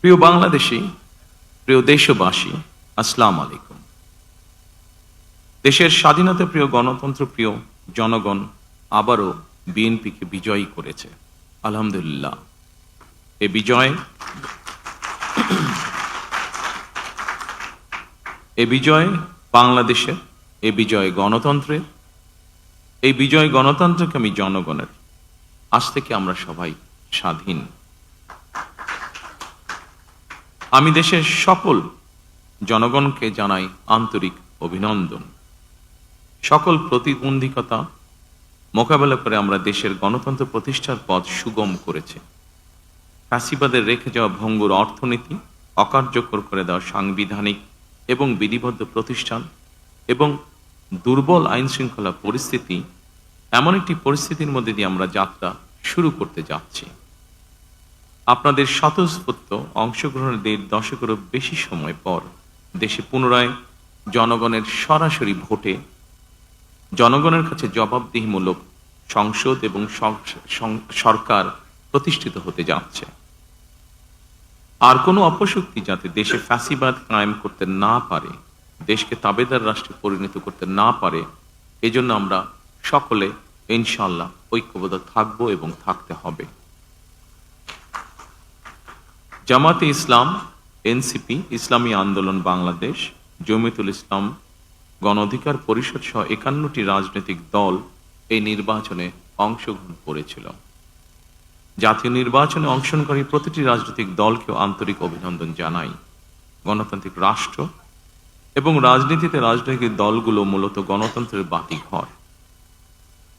প্রিয় বাংলাদেশী, প্রিয় দেশবাসী, আসসালামু আলাইকুম। দেশের স্বাধীনতা প্রিয় গণতন্ত্র প্রিয় জনগণ আবারও বিএনপিকে বিজয়ী করেছে। আলহামদুলিল্লাহ। এ বিজয় এ বিজয় বাংলাদেশের, এ বিজয় গণতন্ত্রের, এই বিজয় গণতন্ত্রকামী জনগণের। আজ থেকে আমরা সবাই স্বাধীন। আমি দেশের সকল জনগণকে জানাই আন্তরিক অভিনন্দন। সকল প্রতিবন্ধকতা মোকাবেলা করে আমরা দেশের গণতন্ত্র প্রতিষ্ঠার পথ সুগম করেছি। ফ্যাসিবাদের রেখে যাওয়া ভঙ্গুর অর্থনীতি, অকার্যকর করে দেওয়া সাংবিধানিক এবং বিধিবদ্ধ প্রতিষ্ঠান এবং দুর্বল আইন শৃঙ্খলা পরিস্থিতি, এমন একটি পরিস্থিতির মধ্যে দিয়ে আমরা যাত্রা শুরু করতে যাচ্ছি। আপনাদের স্বতঃস্ফূর্ত অংশগ্রহণের ১.৫ দশকেরও বেশি সময় পর দেশে পুনরায় জনগণের সরাসরি ভোটে জনগণের কাছে জবাবদিহিমূলক সংসদ এবং সরকার প্রতিষ্ঠিত হতে যাচ্ছে। আর কোনো অপশক্তি যাতে দেশে ফ্যাসিবাদ কায়েম করতে না পারে, দেশকে তাবেদার রাষ্ট্রে পরিণত করতে না পারে, এজন্য আমরা সকলে ইনশাআল্লাহ ঐক্যবদ্ধ থাকব এবং থাকতে হবে। জামাতে ইসলাম, এনসিপি, ইসলামী আন্দোলন বাংলাদেশ, জমিয়তুল ইসলাম, গণ অধিকার পরিষদ সহ ৫১টি রাজনৈতিক দল এই নির্বাচনে অংশগ্রহণ করেছিল। জাতীয় নির্বাচনে অংশগ্রহণকারী প্রতিটি রাজনৈতিক দলকেও আন্তরিক অভিনন্দন জানাই। গণতান্ত্রিক রাষ্ট্র এবং রাজনীতিতে রাজনৈতিক দলগুলো মূলত গণতন্ত্রের বাতিঘর।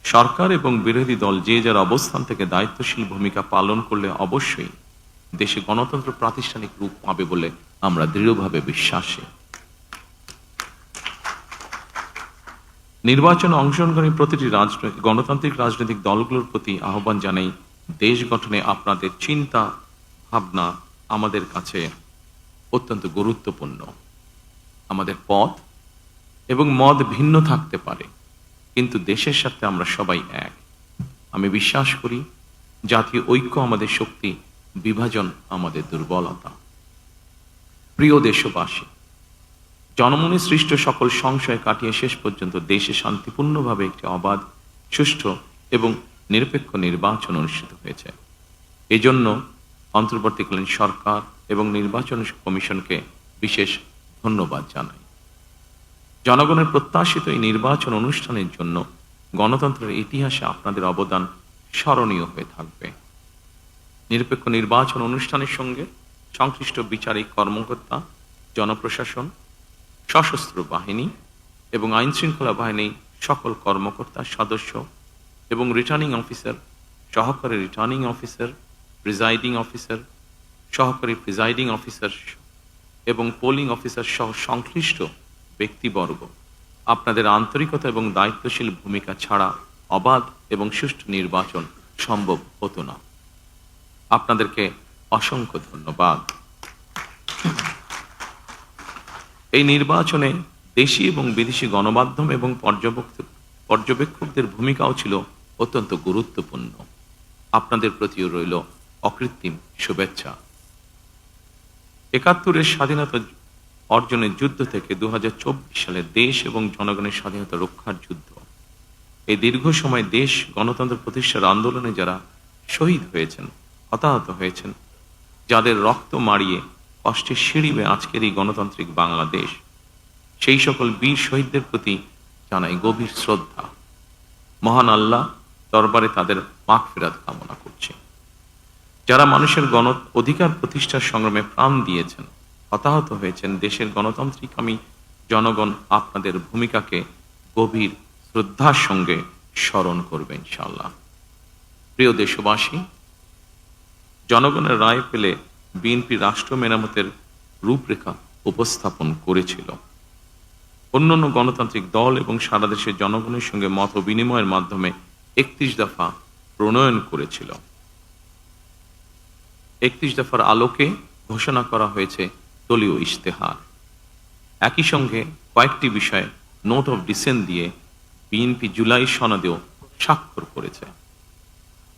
সরকার এবং বিরোধী দল যে যার অবস্থান থেকে দায়িত্বশীল ভূমিকা পালন করলে অবশ্যই দেশে গণতন্ত্র প্রাতিষ্ঠানিক রূপ পাবে বলে আমরা দৃঢ়ভাবে বিশ্বাসী। নির্বাচনে অংশগ্রহণকারী প্রতিটি গণতান্ত্রিক রাজনৈতিক দলগুলোর প্রতি আহ্বান জানাই, দেশ গঠনে আপনাদের চিন্তা ভাবনা আমাদের কাছে অত্যন্ত গুরুত্বপূর্ণ। আমাদের পথ এবং মত ভিন্ন থাকতে পারে, কিন্তু দেশের সাথে আমরা সবাই এক। আমি বিশ্বাস করি জাতীয় ঐক্য আমাদের শক্তি, বিভাজন আমাদের দুর্বলতা। প্রিয় দেশবাসী, জনমনে সৃষ্ট সকল সংশয় কাটিয়ে শেষ পর্যন্ত দেশে শান্তিপূর্ণভাবে একটি অবাধ, সুষ্ঠু এবং নিরপেক্ষ নির্বাচন অনুষ্ঠিত হয়েছে। এজন্য অন্তর্বর্তীকালীন সরকার এবং নির্বাচন কমিশনকে বিশেষ ধন্যবাদ জানাই। জনগণের প্রত্যাশিত এই নির্বাচন অনুষ্ঠানের জন্য গণতন্ত্রের ইতিহাসে আপনাদের অবদান স্মরণীয় হয়ে থাকবে। নিরপেক্ষ নির্বাচন অনুষ্ঠানের সঙ্গে সংশ্লিষ্ট বিচারিক কর্মকর্তা, জনপ্রশাসন, সশস্ত্র বাহিনী এবং আইন শৃঙ্খলা বাহিনীর সকল কর্মকর্তা, সদস্য এবং রিটার্নিং অফিসার, সহকারী রিটার্নিং অফিসার, প্রিজাইডিং অফিসার, সহকারী প্রিজাইডিং অফিসার এবং পোলিং অফিসার সহ সংশ্লিষ্ট ব্যক্তিবর্গ, আপনাদের আন্তরিকতা এবং দায়িত্বশীল ভূমিকা ছাড়া অবাধ এবং সুষ্ঠু নির্বাচন সম্ভব হতো না। আপনাদেরকে অসংখ্য ধন্যবাদ। এই নির্বাচনে দেশি এবং বিদেশি গণমাধ্যম এবং পর্যবেক্ষকদের ভূমিকাও ছিল অত্যন্ত গুরুত্বপূর্ণ। আপনাদের প্রতিও রইল অকৃত্রিম শুভেচ্ছা। ৭১-এর স্বাধীনতা অর্জনের যুদ্ধ থেকে ২০২৪ সালে দেশ এবং জনগণের স্বাধীনতা রক্ষার যুদ্ধ, এই দীর্ঘ সময় দেশ গণতন্ত্র প্রতিষ্ঠার আন্দোলনে যারা শহীদ হয়েছেন, হতাহত হয়েছেন, যাদের রক্ত মাড়িয়ে কষ্টে সিঁড়ি বেয়ে আজকের এই গণতান্ত্রিক বাংলাদেশ, সেই সকল বীর শহীদদের প্রতি জানাই গভীর শ্রদ্ধা। মহান আল্লাহ দরবারে তাদের মাগফিরাত কামনা করছি। যারা মানুষের গণ অধিকার প্রতিষ্ঠার সংগ্রামে প্রাণ দিয়েছেন, হতাহত হয়েছেন, দেশের গণতান্ত্রিকামী জনগণ আপনাদের ভূমিকাকে গভীর শ্রদ্ধার সঙ্গে স্মরণ করবে ইনশাআল্লাহ। প্রিয় দেশবাসী, জনগণের রায় পেলে বিএনপি রাষ্ট্র মেরামতের রূপরেখা উপস্থাপন করেছিল। অন্যান্য গণতান্ত্রিক দল এবং সারা দেশের জনগণের সঙ্গে মত বিনিময়ের মাধ্যমে ৩১ দফা প্রণয়ন করেছিল। ৩১ দফার আলোকে ঘোষণা করা হয়েছে দলীয় ইশতেহার। একই সঙ্গে কয়েকটি বিষয়ে নোট অফ ডিসেন্ট দিয়ে বিএনপি জুলাই সনদেও স্বাক্ষর করেছে।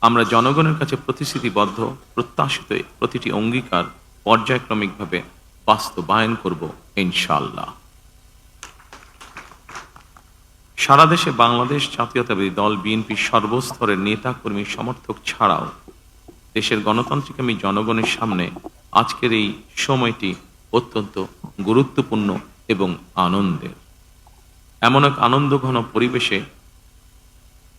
আমরা জনগণের কাছে প্রতিশ্রুতিবদ্ধ, প্রত্যাশিত প্রতিটি অঙ্গীকার পর্যায়ক্রমিকভাবে বাস্তবায়ন করব ইনশাআল্লাহ। সারা দেশে বাংলাদেশ জাতীয়তাবাদী দল বিএনপির সর্বস্তরের নেতা কর্মী সমর্থক ছাড়াও দেশের গণতান্ত্রিকামী জনগণের সামনে আজকের এই সময়টি অত্যন্ত গুরুত্বপূর্ণ এবং আনন্দের। এমন এক আনন্দঘন পরিবেশে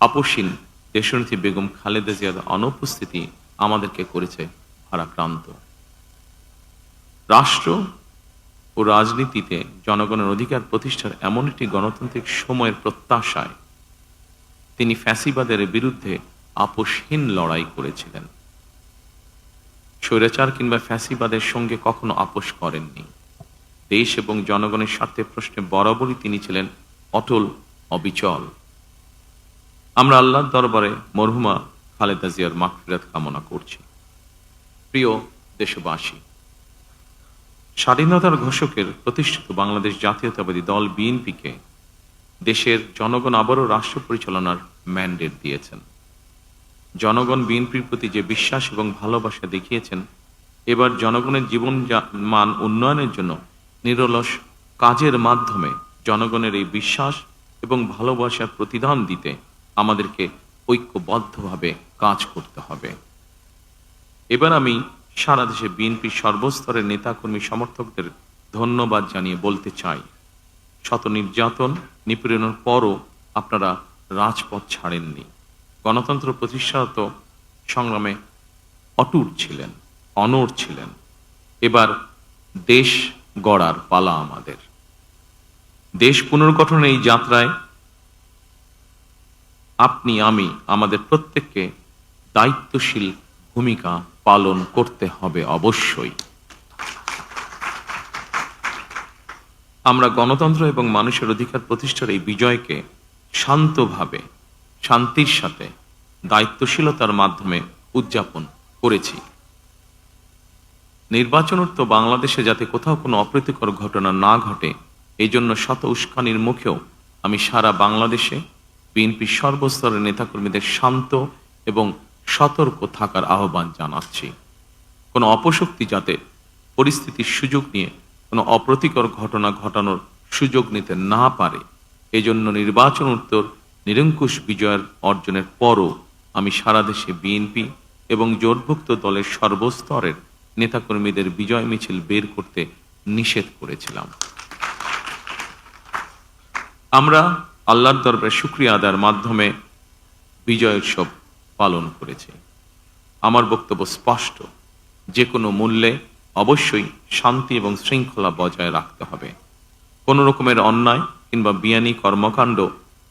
আপসীন দেশনেত্রী বেগম খালেদা জিয়ার অনুপস্থিতি আমাদেরকে করেছে ভারাক্রান্ত। রাষ্ট্র ও রাজনীতিতে জনগণের অধিকার প্রতিষ্ঠার এমন একটি গণতান্ত্রিক সময়ের প্রত্যাশায় তিনি ফ্যাসিবাদের বিরুদ্ধে আপোষহীন লড়াই করেছিলেন। স্বৈরাচার কিংবা ফ্যাসিবাদের সঙ্গে কখনো আপোষ করেননি। দেশ এবং জনগণের স্বার্থে প্রশ্নে বরাবরই তিনি ছিলেন অটল, অবিচল। আমরা আল্লাহর দরবারে মরহুমা খালেদা জিয়ার মাগফিরাত কামনা করছি। প্রিয় দেশবাসী, স্বাধীনতার ঘোষকের প্রতিষ্ঠিত বাংলাদেশ জাতীয়তাবাদী দল বিএনপিকে দেশের জনগণ আবারও রাষ্ট্র পরিচালনার ম্যান্ডেট দিয়েছেন। জনগণ বিএনপির প্রতি যে বিশ্বাস এবং ভালোবাসা দেখিয়েছেন, এবার জনগণের জীবন মান উন্নয়নের জন্য নিরলস কাজের মাধ্যমে জনগণের এই বিশ্বাস এবং ভালোবাসার প্রতিদান দিতে আমাদেরকে ঐক্যবদ্ধভাবে কাজ করতে হবে। এবার আমি সারা দেশে বিএনপির সর্বস্তরের নেতাকর্মী সমর্থকদের ধন্যবাদ জানিয়ে বলতে চাই, শত নির্যাতন নিপীড়নের পরও আপনারা রাজপথ ছাড়েননি। গণতন্ত্র প্রতিষ্ঠাত সংগ্রামে অটুট ছিলেন, অনড় ছিলেন। এবার দেশ গড়ার পালা আমাদের। দেশ পুনর্গঠনের এই যাত্রায় আপনি, আমি, আমাদের প্রত্যেককে দায়িত্বশীল ভূমিকা পালন করতে হবে অবশ্যই। আমরা গণতন্ত্র এবং মানুষের অধিকার প্রতিষ্ঠার এই বিজয়কে শান্তভাবে, শান্তির সাথে, দায়িত্বশীলতার মাধ্যমে উদযাপন করেছি। নির্বাচনোত্তর বাংলাদেশে যাতে কোথাও কোনো অপ্রীতিকর ঘটনা না ঘটে, এই জন্য শত উস্কানির মুখেও আমি সারা বাংলাদেশে বিএনপির সর্বস্তরের নেতাকর্মীদের শান্ত এবং সতর্ক থাকার আহ্বান জানাচ্ছি। কোনো অপশক্তি যাতে পরিস্থিতির সুযোগ নিয়ে কোনো অপ্রীতিকর ঘটনা ঘটানোর সুযোগ নিতে না পারে, এজন্য নির্বাচনোত্তর নিরঙ্কুশ বিজয়ের অর্জনের পরও আমি সারা দেশে বিএনপি এবং জোটভুক্ত দলের সর্বস্তরের নেতাকর্মীদের বিজয় মিছিল বের করতে নিষেধ করেছিলাম। আমরা আল্লাহর দরবারে শুকরিয়া আদায়ের মাধ্যমে বিজয় উৎসব পালন করেছি। আমার বক্তব্য স্পষ্ট, যে কোনো মূল্যে অবশ্যই শান্তি এবং শৃঙ্খলা বজায় রাখতে হবে। কোনো রকমের অন্যায় কিংবা বিয়ানি কর্মকাণ্ড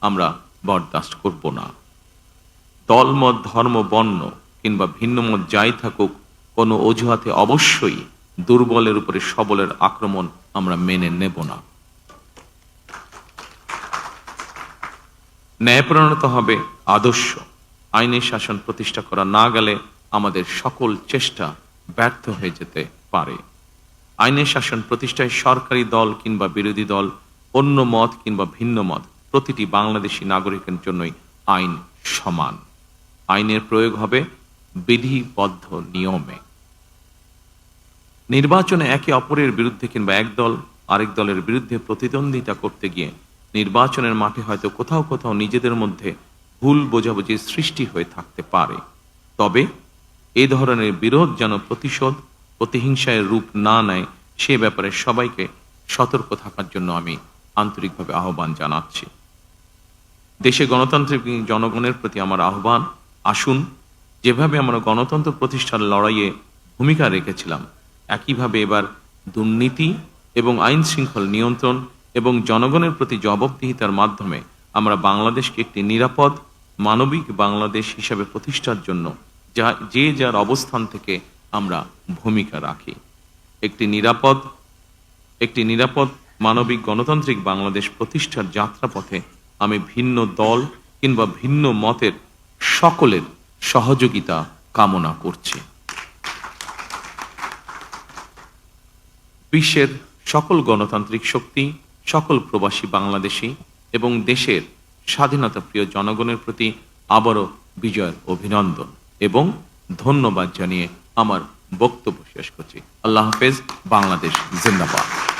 আমরা বরদাস্ত করব না। দলমত, ধর্ম, বর্ণ কিংবা ভিন্নমত যাই থাকুক, কোনো অজুহাতে অবশ্যই দুর্বলের উপরে সবলের আক্রমণ আমরা মেনে নেব না। ন্যায়পরায়ণতা হবে আদর্শ। আইনের শাসন প্রতিষ্ঠা করা না গেলে আমাদের সকল চেষ্টা ব্যর্থ হয়ে যেতে পারে। আইনের শাসন প্রতিষ্ঠায় সরকারি দল কিংবা বিরোধী দল, অন্য মত কিংবা ভিন্ন মত, প্রতিটি বাংলাদেশী নাগরিকের জন্যই আইন সমান। আইনের প্রয়োগ হবে বিধিবদ্ধ নিয়মে। নির্বাচনে একে অপরের বিরুদ্ধে কিংবা এক দল আরেক দলের বিরুদ্ধে প্রতিদ্বন্দ্বিতা করতে গিয়ে নির্বাচনের মাঠে হয়তো কোথাও কোথাও নিজেদের মধ্যে ভুল বোঝাবুঝির সৃষ্টি হয়ে থাকতে পারে। তবে এই ধরনের বিরোধ যেন প্রতিশোধ, প্রতিহিংসায় রূপ না নেয়, সে ব্যাপারে সবাইকে সতর্ক থাকার জন্য আমি আন্তরিকভাবে আহ্বান জানাচ্ছি। দেশে গণতান্ত্রিক জনগণের প্রতি আমার আহ্বান, আসুন যেভাবে আমরা গণতন্ত্র প্রতিষ্ঠার লড়াইয়ে ভূমিকা রেখেছিলাম, একইভাবে এবার দুর্নীতি এবং আইন শৃঙ্খলা নিয়ন্ত্রণ এবং জনগণের প্রতি জবাবদিহিতার মাধ্যমে আমরা বাংলাদেশকে একটি নিরাপদ, মানবিক বাংলাদেশ হিসাবে প্রতিষ্ঠার জন্য যে যার অবস্থান থেকে আমরা ভূমিকা রাখি। একটি নিরাপদ মানবিক গণতান্ত্রিক বাংলাদেশ প্রতিষ্ঠার যাত্রাপথে আমি ভিন্ন দল কিংবা ভিন্ন মতের সকলের সহযোগিতা কামনা করছি। বিশ্বের সকল গণতান্ত্রিক শক্তি, সকল প্রবাসী বাংলাদেশী এবং দেশের স্বাধীনতা প্রিয় জনগণের প্রতি আবারও বিজয়ের অভিনন্দন এবং ধন্যবাদ জানিয়ে আমার বক্তব্য শেষ করছি। আল্লাহ হাফেজ। বাংলাদেশ জিন্দাবাদ।